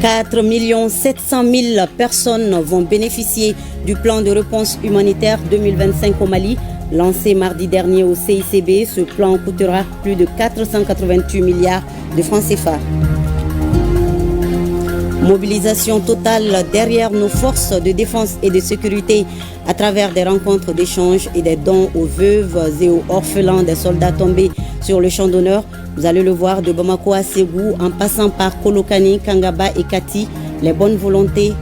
4 700 000 personnes vont bénéficier du plan de réponse humanitaire 2025 au Mali. Lancé mardi dernier au CICB, ce plan coûtera plus de 488 milliards de francs CFA. Mobilisation totale derrière nos forces de défense et de sécurité à travers des rencontres d'échange et des dons aux veuves et aux orphelins des soldats tombés sur le champ d'honneur. Vous allez le voir, de Bamako à Ségou, en passant par Kolokani, Kangaba et Kati, les bonnes volontés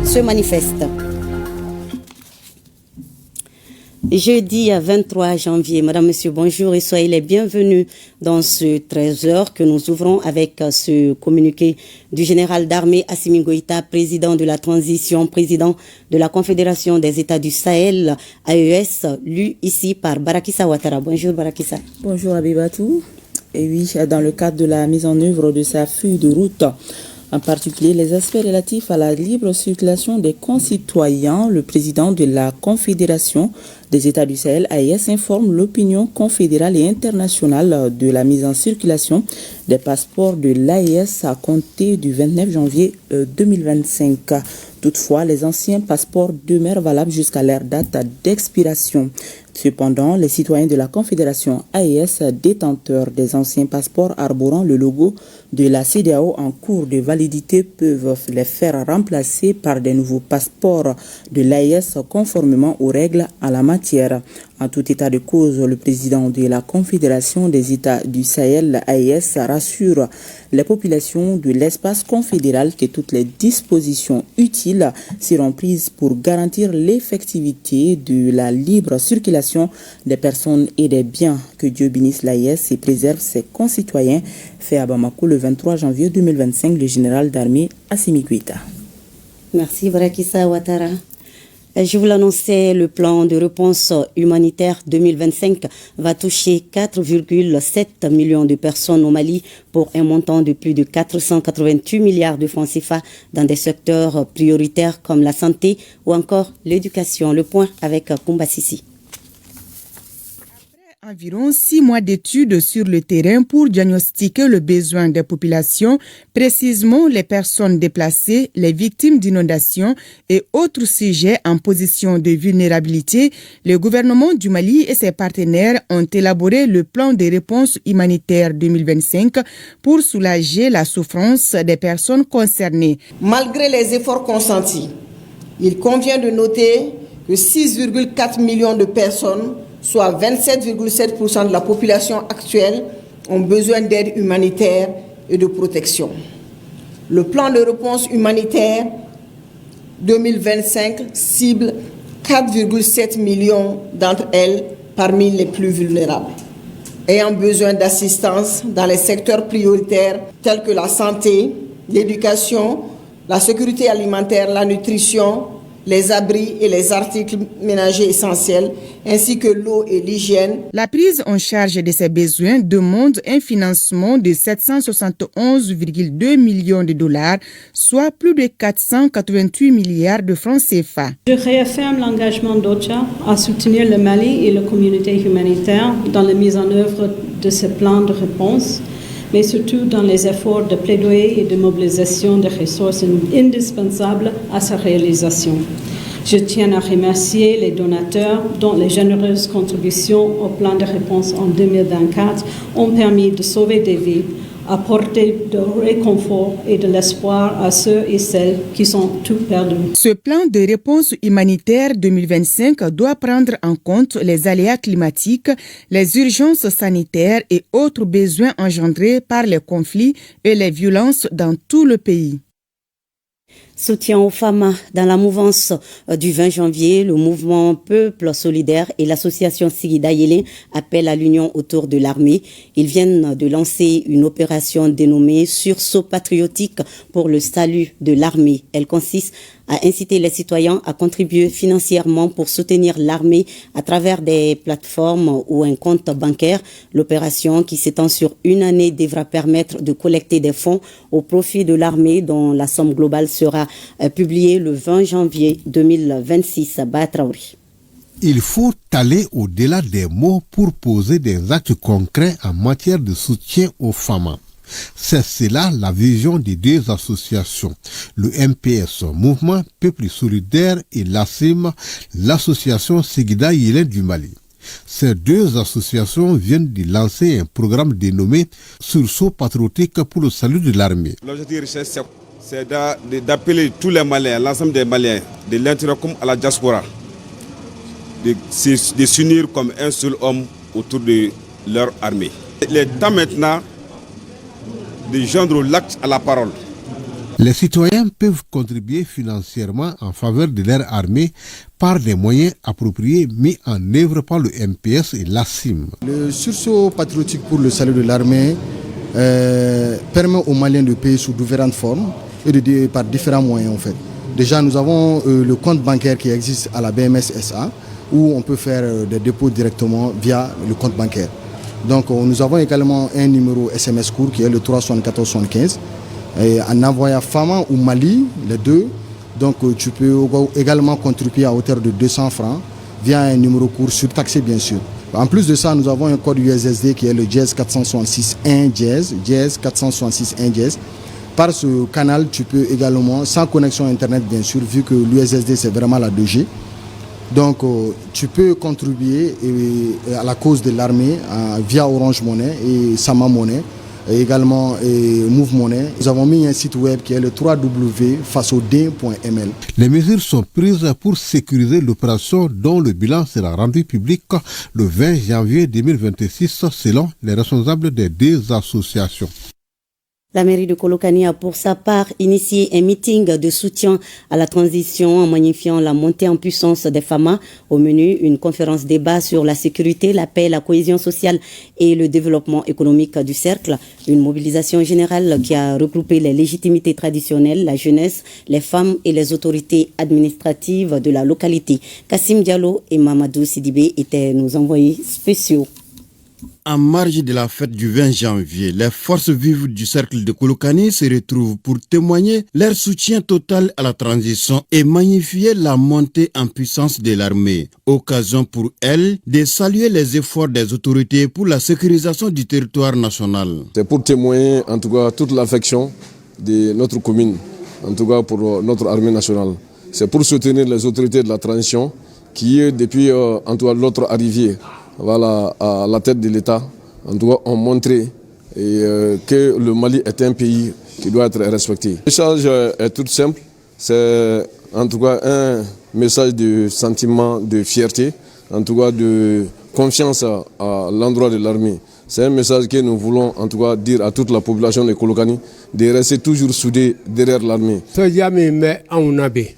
se manifestent. Jeudi 23 janvier, Madame, Monsieur, bonjour et soyez les bienvenus dans ce 13h que nous ouvrons avec ce communiqué du général d'armée Assimi Goïta, président de la transition, président de la Confédération des États du Sahel, AES, lu ici par Barakissa Ouattara. Bonjour Barakissa. Bonjour Abibatou. Et oui, dans le cadre de la mise en œuvre de sa feuille de route, en particulier les aspects relatifs à la libre circulation des concitoyens, le président de la Confédération des États du Sahel, AES, informe l'opinion confédérale et internationale de la mise en circulation des passeports de l'AES à compter du 29 janvier 2025. Toutefois, les anciens passeports demeurent valables jusqu'à leur date d'expiration. Cependant, les citoyens de la Confédération AES détenteurs des anciens passeports arborant le logo de la CEDEAO en cours de validité peuvent les faire remplacer par des nouveaux passeports de l'AES conformément aux règles en la matière. En tout état de cause, le président de la Confédération des États du Sahel, AES, rassure les populations de l'espace confédéral que toutes les dispositions utiles seront prises pour garantir l'effectivité de la libre circulation des personnes et des biens. Que Dieu bénisse l'AES et préserve ses concitoyens. Fait à Bamako le 23 janvier 2025, le général d'armée Assimi Goïta. Merci Barakissa Ouattara. Je vous l'annonçais, le plan de réponse humanitaire 2025 va toucher 4,7 millions de personnes au Mali pour un montant de plus de 488 milliards de francs CFA dans des secteurs prioritaires comme la santé ou encore l'éducation. Le point avec Koumba Sissi. Environ 6 mois d'études sur le terrain pour diagnostiquer le besoin des populations, précisément les personnes déplacées, les victimes d'inondations et autres sujets en position de vulnérabilité, le gouvernement du Mali et ses partenaires ont élaboré le plan de réponse humanitaire 2025 pour soulager la souffrance des personnes concernées. Malgré les efforts consentis, il convient de noter que 6,4 millions de personnes, soit 27,7% de la population actuelle, ont besoin d'aide humanitaire et de protection. Le plan de réponse humanitaire 2025 cible 4,7 millions d'entre elles parmi les plus vulnérables, ayant besoin d'assistance dans les secteurs prioritaires tels que la santé, l'éducation, la sécurité alimentaire, la nutrition, les abris et les articles ménagers essentiels, ainsi que l'eau et l'hygiène. La prise en charge de ces besoins demande un financement de 771,2 millions de dollars, soit plus de 488 milliards de francs CFA. Je réaffirme l'engagement d'OCHA à soutenir le Mali et la communauté humanitaire dans la mise en œuvre de ce plan de réponse, mais surtout dans les efforts de plaidoyer et de mobilisation des ressources indispensables à sa réalisation. Je tiens à remercier les donateurs dont les généreuses contributions au plan de réponse en 2024 ont permis de sauver des vies, apporter de réconfort et de l'espoir à ceux et celles qui sont tout perdus. Ce plan de réponse humanitaire 2025 doit prendre en compte les aléas climatiques, les urgences sanitaires et autres besoins engendrés par les conflits et les violences dans tout le pays. Soutien aux femmes dans la mouvance du 20 janvier, le mouvement Peuple solidaire et l'association Sigida Yélé appellent à l'union autour de l'armée. Ils viennent de lancer une opération dénommée Sursaut patriotique pour le salut de l'armée. Elle consiste à inciter les citoyens à contribuer financièrement pour soutenir l'armée à travers des plateformes ou un compte bancaire. L'opération, qui s'étend sur une année, devra permettre de collecter des fonds au profit de l'armée dont la somme globale sera publiée le 20 janvier 2026 à Batraouri. Il faut aller au-delà des mots pour poser des actes concrets en matière de soutien aux femmes. C'est cela la vision des deux associations, le MPS, Mouvement Peuple Solidaire, et l'ASIM, l'association Seguida Yélen du Mali. Ces deux associations viennent de lancer un programme dénommé Sursaut patriotique pour le salut de l'armée. L'objectif, c'est d'appeler tous les Maliens, l'ensemble des Maliens, de l'intérieur comme à la diaspora, de s'unir comme un seul homme autour de leur armée. Il est temps maintenant de joindre l'acte à la parole. Les citoyens peuvent contribuer financièrement en faveur de leur armée par des moyens appropriés mis en œuvre par le MPS et l'ASIM. Le sursaut patriotique pour le salut de l'armée permet aux Maliens de payer sous différentes formes et par différents moyens en fait. Déjà nous avons le compte bancaire qui existe à la BMS SA où on peut faire des dépôts directement via le compte bancaire. Donc nous avons également un numéro SMS court qui est le 37475. Et en envoyant FAMA ou Mali, les deux, donc tu peux également contribuer à hauteur de 200 francs via un numéro court surtaxé bien sûr. En plus de ça, nous avons un code USSD qui est le Jazz 466.1 Jazz 466.1 Jazz. Par ce canal, tu peux également, sans connexion Internet bien sûr, vu que l'USSD c'est vraiment la 2G, donc tu peux contribuer à la cause de l'armée via Orange Money et Sama Money. Et également Move Money. Nous avons mis un site web qui est le www.fasodin.ml. Les mesures sont prises pour sécuriser l'opération dont le bilan sera rendu public le 20 janvier 2026 selon les responsables des deux associations. La mairie de Kolokani a pour sa part initié un meeting de soutien à la transition en magnifiant la montée en puissance des FAMA. Au menu, une conférence débat sur la sécurité, la paix, la cohésion sociale et le développement économique du cercle. Une mobilisation générale qui a regroupé les légitimités traditionnelles, la jeunesse, les femmes et les autorités administratives de la localité. Kassim Diallo et Mamadou Sidibé étaient nos envoyés spéciaux. En marge de la fête du 20 janvier, les forces vives du cercle de Kolokani se retrouvent pour témoigner leur soutien total à la transition et magnifier la montée en puissance de l'armée. Occasion pour elles de saluer les efforts des autorités pour la sécurisation du territoire national. C'est pour témoigner en tout cas toute l'affection de notre commune, en tout cas pour notre armée nationale. C'est pour soutenir les autorités de la transition qui, depuis en tout cas l'autre arrivée, voilà, à la tête de l'État, en tout cas, ont montré que le Mali est un pays qui doit être respecté. Le message est tout simple, c'est en tout cas un message de sentiment de fierté, en tout cas de confiance à l'endroit de l'armée. C'est un message que nous voulons en tout cas dire à toute la population de Kolokani de rester toujours soudée derrière l'armée.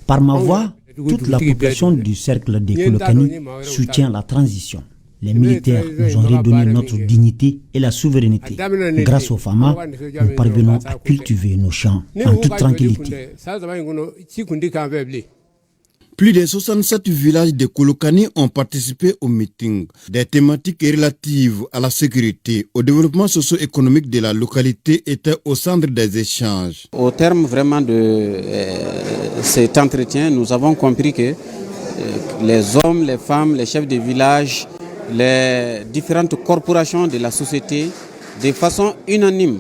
Par ma voix, toute la population du cercle de Kolokani soutient la transition. Les militaires nous ont redonné notre dignité et la souveraineté. Grâce aux FAMA, nous parvenons à cultiver nos champs en toute tranquillité. Plus de 67 villages de Kolokani ont participé au meeting. Des thématiques relatives à la sécurité, au développement socio-économique de la localité étaient au centre des échanges. Au terme vraiment de cet entretien, nous avons compris que les hommes, les femmes, les chefs de village, les différentes corporations de la société, de façon unanime,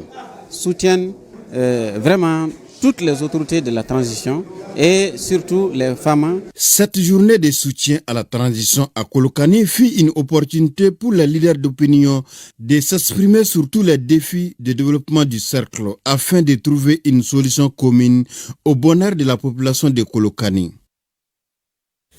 soutiennent vraiment toutes les autorités de la transition et surtout les femmes. Cette journée de soutien à la transition à Kolokani fut une opportunité pour les leaders d'opinion de s'exprimer sur tous les défis de développement du cercle afin de trouver une solution commune au bonheur de la population de Kolokani.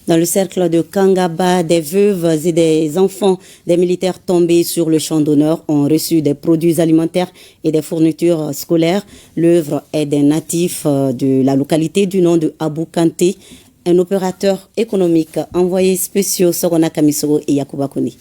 Dans le cercle de Kangaba, des veuves et des enfants des militaires tombés sur le champ d'honneur ont reçu des produits alimentaires et des fournitures scolaires. L'œuvre est d'un natif de la localité du nom de Abou Kanté, un opérateur économique. Envoyé spéciaux Sorona Kamisoro et Yakuba Koni.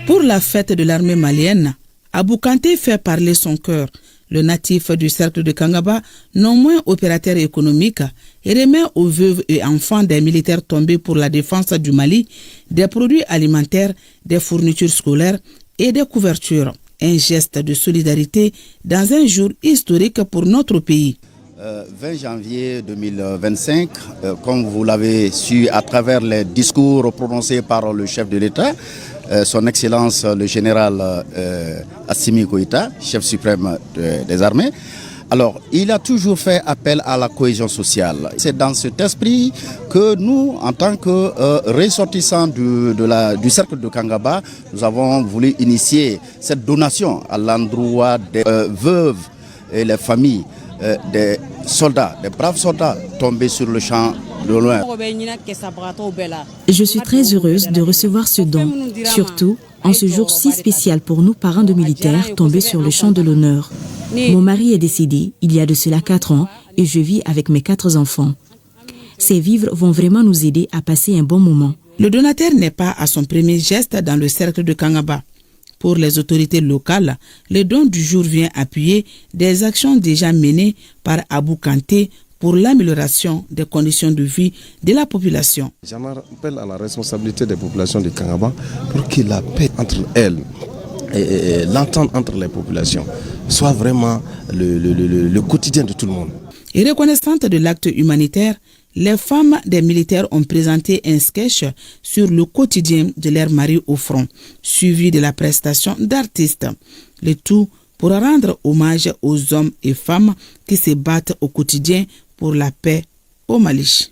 Pour la fête de l'armée malienne, Abou Kanté fait parler son cœur. Le natif du cercle de Kangaba, non moins opérateur économique, remet aux veuves et enfants des militaires tombés pour la défense du Mali des produits alimentaires, des fournitures scolaires et des couvertures. Un geste de solidarité dans un jour historique pour notre pays. 20 janvier 2025, comme vous l'avez su à travers les discours prononcés par le chef de l'État, son Excellence le général Assimi Goïta, chef suprême des armées. Alors, il a toujours fait appel à la cohésion sociale. C'est dans cet esprit que nous, en tant que ressortissants du cercle de Kangaba, nous avons voulu initier cette donation à l'endroit des veuves et les familles des soldats, des braves soldats tombés sur le champ de l'honneur. Je suis très heureuse de recevoir ce don, surtout en ce jour si spécial pour nous, parents de militaires tombés sur le champ de l'honneur. Mon mari est décédé il y a de cela 4 ans et je vis avec mes 4 enfants. Ces vivres vont vraiment nous aider à passer un bon moment. Le donateur n'est pas à son premier geste dans le cercle de Kangaba. Pour les autorités locales, le don du jour vient appuyer des actions déjà menées par Abou Kanté pour l'amélioration des conditions de vie de la population. J'en appelle à la responsabilité des populations de Kangaba pour que la paix entre elles et l'entente entre les populations soit vraiment le quotidien de tout le monde. Et reconnaissante de l'acte humanitaire, les femmes des militaires ont présenté un sketch sur le quotidien de leur mari au front, suivi de la prestation d'artistes. Le tout pour rendre hommage aux hommes et femmes qui se battent au quotidien pour la paix au Mali.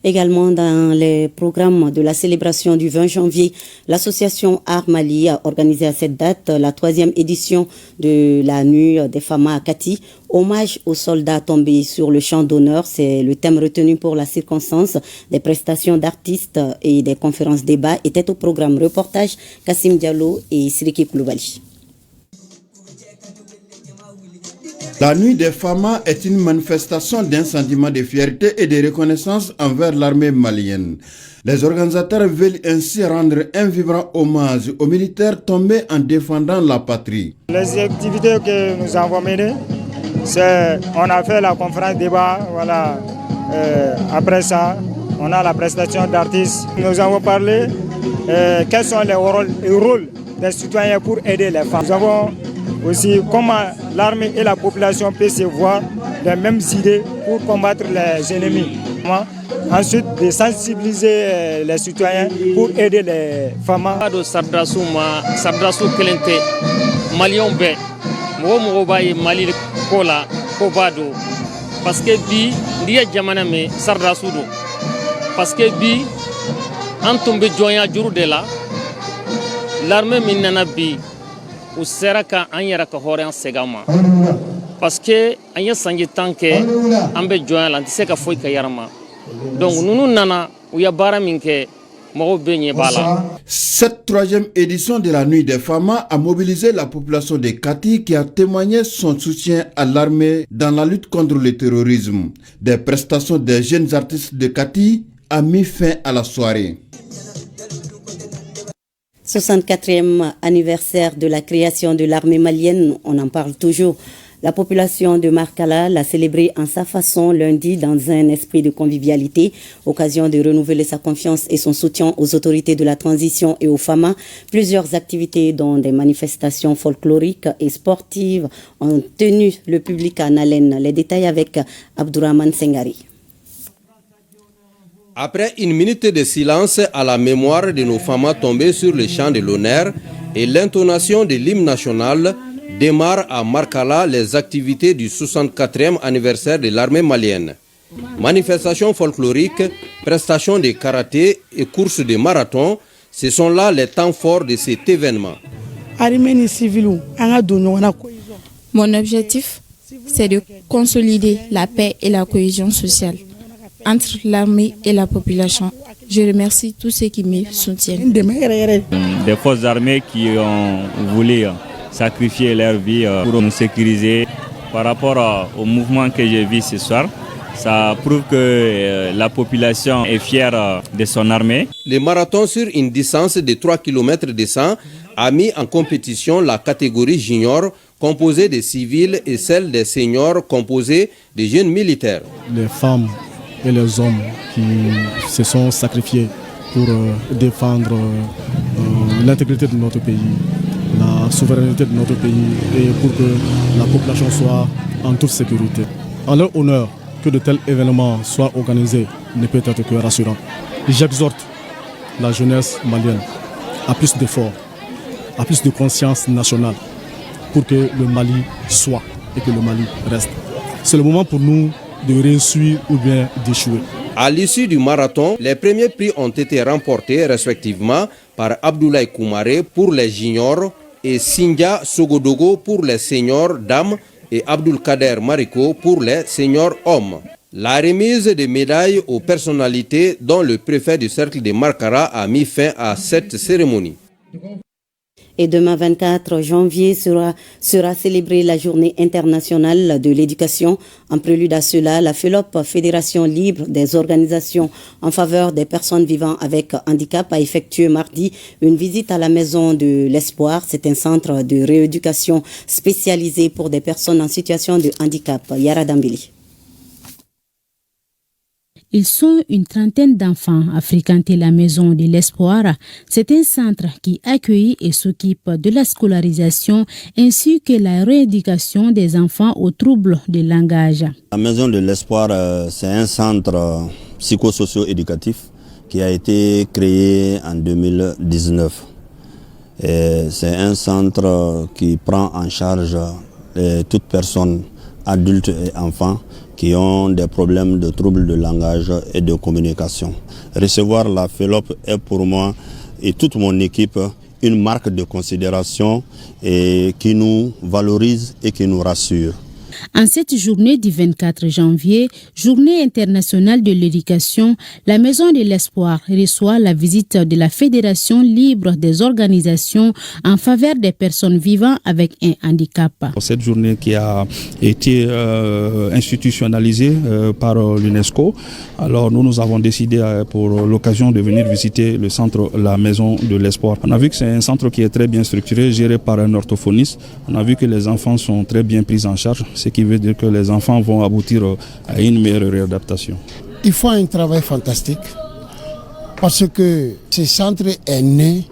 Également dans les programmes de la célébration du 20 janvier, l'association Art Mali a organisé à cette date la 3e édition de la Nuit des femmes à Kati. Hommage aux soldats tombés sur le champ d'honneur, c'est le thème retenu pour la circonstance. Des prestations d'artistes et des conférences débats étaient au programme. Reportage Kassim Diallo et Siriki Koulibaly. La Nuit des Famas est une manifestation d'un sentiment de fierté et de reconnaissance envers l'armée malienne. Les organisateurs veulent ainsi rendre un vibrant hommage aux militaires tombés en défendant la patrie. Les activités que nous avons menées, on a fait la conférence débat, voilà. Après ça, on a la prestation d'artistes. Nous avons parlé quels sont les rôles des citoyens pour aider les femmes. Nous avons aussi comment l'armée et la population peuvent se voir les mêmes idées pour combattre les ennemis. Ensuite, de sensibiliser les citoyens pour aider les femmes. Parce que bi ndiya jamana me sardasu do parce que bi an tumbe jonya juru de la l'armée minana bi u sera ka an yara ka horen segama parce que an ya sangi tanke ambe jonya la ntise ka foi ka yarama donc nunu nana u ya bara minke. Cette 3e édition de la Nuit des Famas a mobilisé la population de Kati qui a témoigné son soutien à l'armée dans la lutte contre le terrorisme. Des prestations des jeunes artistes de Kati a mis fin à la soirée. 64e anniversaire de la création de l'armée malienne, on en parle toujours. La population de Markala l'a célébré en sa façon lundi dans un esprit de convivialité, occasion de renouveler sa confiance et son soutien aux autorités de la transition et aux FAMA. Plusieurs activités dont des manifestations folkloriques et sportives ont tenu le public en haleine. Les détails avec Abdourahmane Sengari. Après une minute de silence à la mémoire de nos FAMA tombés sur le champ de l'honneur et l'intonation de l'hymne national, démarrent à Markala les activités du 64e anniversaire de l'armée malienne. Manifestations folkloriques, prestations de karaté et courses de marathon, ce sont là les temps forts de cet événement. Mon objectif, c'est de consolider la paix et la cohésion sociale entre l'armée et la population. Je remercie tous ceux qui me soutiennent. Des forces armées qui ont voulu sacrifier leur vie pour nous sécuriser. Par rapport au mouvement que j'ai vu ce soir, ça prouve que la population est fière de son armée. Le marathon sur une distance de 3 km de 100 a mis en compétition la catégorie junior composée des civils et celle des seniors composée des jeunes militaires. Les femmes et les hommes qui se sont sacrifiés pour défendre l'intégrité de notre pays, la souveraineté de notre pays et pour que la population soit en toute sécurité. En leur honneur, que de tels événements soient organisés ne peut être que rassurant. J'exhorte la jeunesse malienne à plus d'efforts, à plus de conscience nationale pour que le Mali soit et que le Mali reste. C'est le moment pour nous de réussir ou bien d'échouer. À l'issue du marathon, les premiers prix ont été remportés respectivement par Abdoulaye Koumaré pour les juniors et Sindia Sogodogo pour les seniors dames et Abdoul Kader Mariko pour les seniors hommes. La remise des médailles aux personnalités dont le préfet du cercle de Markara a mis fin à cette cérémonie. Et demain 24 janvier sera célébrée la journée internationale de l'éducation. En prélude à cela, la FELOP, Fédération libre des organisations en faveur des personnes vivant avec handicap, a effectué mardi une visite à la Maison de l'Espoir. C'est un centre de rééducation spécialisé pour des personnes en situation de handicap. Yara Dambili. Ils sont une trentaine d'enfants à fréquenter la Maison de l'Espoir. C'est un centre qui accueille et s'occupe de la scolarisation ainsi que la rééducation des enfants aux troubles de langage. La Maison de l'Espoir, c'est un centre psychosocio-éducatif qui a été créé en 2019. C'est un centre qui prend en charge toute personne, adultes et enfants, qui ont des problèmes de troubles de langage et de communication. Recevoir la FELOP est pour moi et toute mon équipe une marque de considération et qui nous valorise et qui nous rassure. En cette journée du 24 janvier, journée internationale de l'éducation, la Maison de l'Espoir reçoit la visite de la Fédération libre des organisations en faveur des personnes vivant avec un handicap. Cette journée qui a été institutionnalisée par l'UNESCO, alors nous avons décidé pour l'occasion de venir visiter le centre, la Maison de l'Espoir. On a vu que c'est un centre qui est très bien structuré, géré par un orthophoniste. On a vu que les enfants sont très bien pris en charge, ce qui veut dire que les enfants vont aboutir à une meilleure réadaptation. Ils font un travail fantastique parce que ce centre est né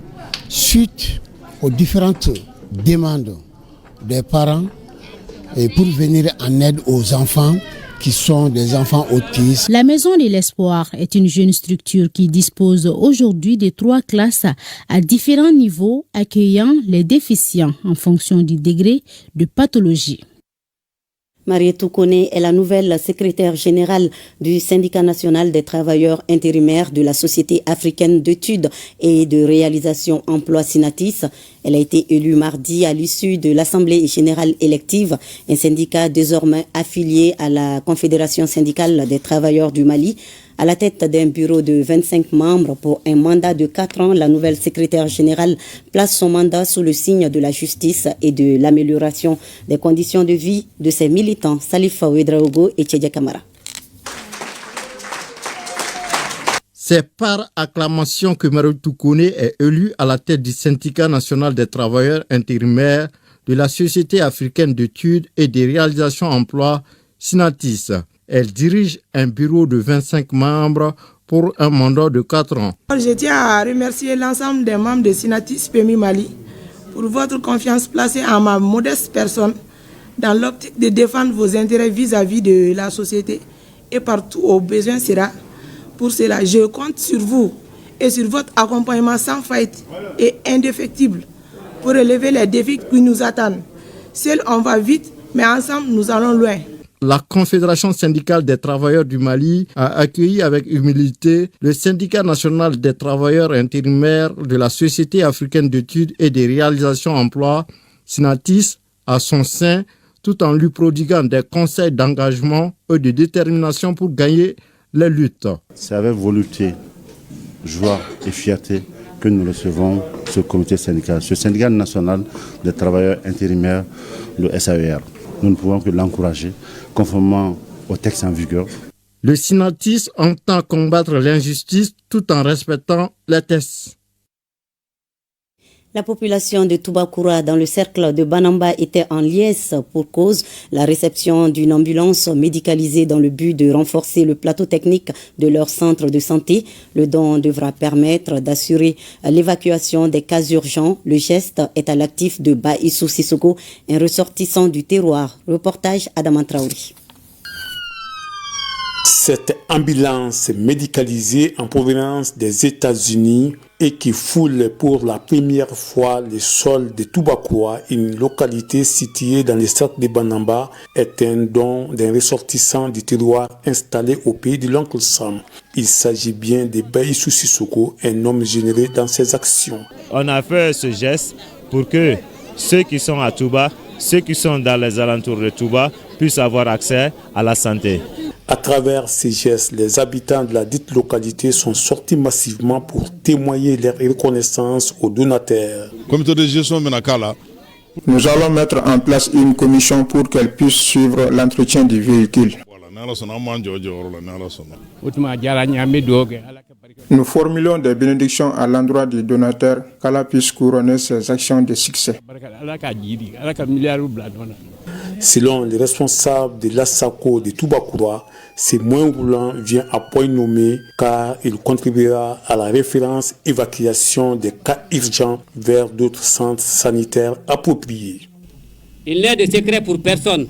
suite aux différentes demandes des parents et pour venir en aide aux enfants qui sont des enfants autistes. La Maison de l'Espoir est une jeune structure qui dispose aujourd'hui de 3 classes à différents niveaux accueillant les déficients en fonction du degré de pathologie. Marietou Kone est la nouvelle secrétaire générale du syndicat national des travailleurs intérimaires de la Société africaine d'études et de réalisation emploi Synatis. Elle a été élue mardi à l'issue de l'Assemblée générale élective, un syndicat désormais affilié à la Confédération syndicale des travailleurs du Mali. À la tête d'un bureau de 25 membres pour un mandat de 4 ans, la nouvelle secrétaire générale place son mandat sous le signe de la justice et de l'amélioration des conditions de vie de ses militants. Salifa Ouedraogo et Tchedja Kamara. C'est par acclamation que Marietou Kone est élue à la tête du syndicat national des travailleurs intérimaires de la Société africaine d'études et de réalisation emploi Synatis. Elle dirige un bureau de 25 membres pour un mandat de 4 ans. Je tiens à remercier l'ensemble des membres de Synatis PMI Mali pour votre confiance placée en ma modeste personne dans l'optique de défendre vos intérêts vis-à-vis de la société et partout où besoin sera. Pour cela, je compte sur vous et sur votre accompagnement sans faillite et indéfectible pour relever les défis qui nous attendent. Seul on va vite, mais ensemble nous allons loin. La Confédération syndicale des travailleurs du Mali a accueilli avec humilité le syndicat national des travailleurs intérimaires de la Société africaine d'études et de réalisation emploi, Synatis, à son sein, tout en lui prodiguant des conseils d'engagement et de détermination pour gagner les luttes. C'est avec volonté, joie et fierté que nous recevons ce comité syndical, ce syndicat national des travailleurs intérimaires, le SAER. Nous ne pouvons que l'encourager, conformément aux textes en vigueur. Le Synatis entend combattre l'injustice tout en respectant les textes. La population de Toubakoura dans le cercle de Banamba était en liesse pour cause la réception d'une ambulance médicalisée dans le but de renforcer le plateau technique de leur centre de santé. Le don devra permettre d'assurer l'évacuation des cas urgents. Le geste est à l'actif de Baïssou Sissoko, un ressortissant du terroir. Reportage Adama Traouri. Cette ambulance médicalisée en provenance des États-Unis et qui foule pour la première fois les sols de Toubakoura, une localité située dans le cercle de Banamba, est un don d'un ressortissant du terroir installé au pays de l'oncle Sam. Il s'agit bien de Baïssou Sissoko, un homme généreux dans ses actions. On a fait ce geste pour que ceux qui sont à Touba, ceux qui sont dans les alentours de Touba, puissent avoir accès à la santé. À travers ces gestes, les habitants de la dite localité sont sortis massivement pour témoigner leur reconnaissance aux donateurs. Comité de gestion Menakala. Nous allons mettre en place une commission pour qu'elle puisse suivre l'entretien du véhicule. Nous formulons des bénédictions à l'endroit du donateur, qu'Allah puisse couronner ses actions de succès. Selon les responsables de l'Assako de Toubakoura, ce moyen roulant vient à point nommé car il contribuera à la référence évacuation des cas urgents vers d'autres centres sanitaires appropriés. Il n'est de secret pour personne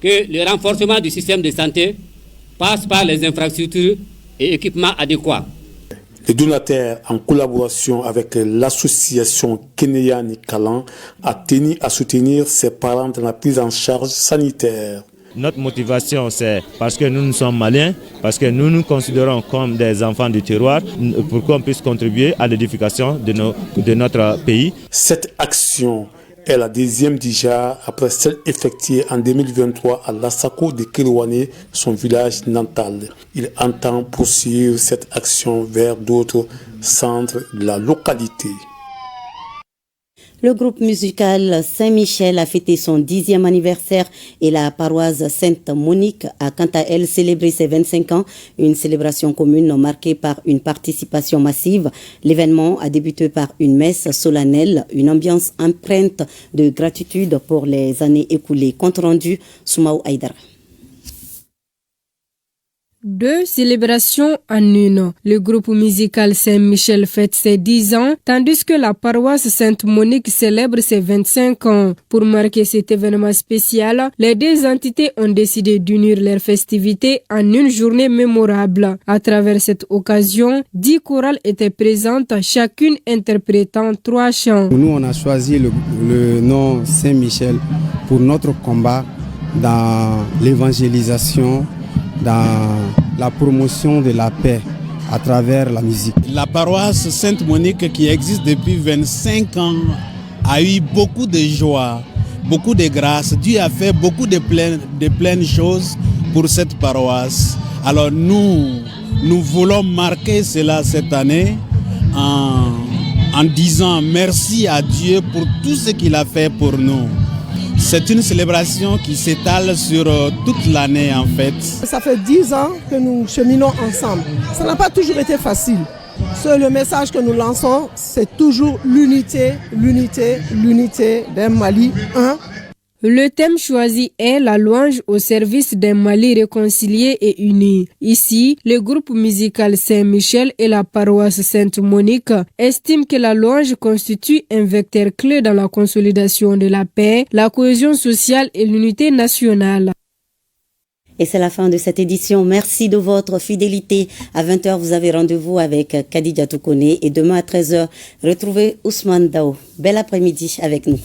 que le renforcement du système de santé passe par les infrastructures et équipements adéquats. Les donateurs, en collaboration avec l'association Kenyani Kalan, a tenu à soutenir ses parents dans la prise en charge sanitaire. Notre motivation, c'est parce que nous sommes maliens, parce que nous nous considérons comme des enfants du terroir, pour qu'on puisse contribuer à l'édification de notre pays. Cette action est la deuxième déjà après celle effectuée en 2023 à l'Assako de Kérouané, son village natal. Il entend poursuivre cette action vers d'autres centres de la localité. Le groupe musical Saint-Michel a fêté son 10e anniversaire et la paroisse Sainte-Monique a quant à elle célébré ses 25 ans, une célébration commune marquée par une participation massive. L'événement a débuté par une messe solennelle, une ambiance empreinte de gratitude pour les années écoulées. Compte rendu, Soumaou Aïdara. 2 célébrations en une. Le groupe musical Saint-Michel fête ses 10 ans, tandis que la paroisse Sainte-Monique célèbre ses 25 ans. Pour marquer cet événement spécial, les 2 entités ont décidé d'unir leurs festivités en une journée mémorable. À travers cette occasion, 10 chorales étaient présentes, chacune interprétant 3 chants. Nous, on a choisi le nom Saint-Michel pour notre combat dans l'évangélisation, dans la promotion de la paix à travers la musique. La paroisse Sainte-Monique qui existe depuis 25 ans a eu beaucoup de joie, beaucoup de grâce. Dieu a fait beaucoup de pleines choses pour cette paroisse. Alors nous voulons marquer cela cette année en disant merci à Dieu pour tout ce qu'il a fait pour nous. C'est une célébration qui s'étale sur toute l'année en fait. Ça fait 10 ans que nous cheminons ensemble. Ça n'a pas toujours été facile. Le message que nous lançons, c'est toujours l'unité, l'unité, l'unité d'un Mali un. Le thème choisi est la louange au service d'un Mali réconcilié et uni. Ici, le groupe musical Saint-Michel et la paroisse Sainte-Monique estiment que la louange constitue un vecteur clé dans la consolidation de la paix, la cohésion sociale et l'unité nationale. Et c'est la fin de cette édition. Merci de votre fidélité. À 20h, vous avez rendez-vous avec Khadija Toukone et demain à 13h, retrouvez Ousmane Dao. Bel après-midi avec nous.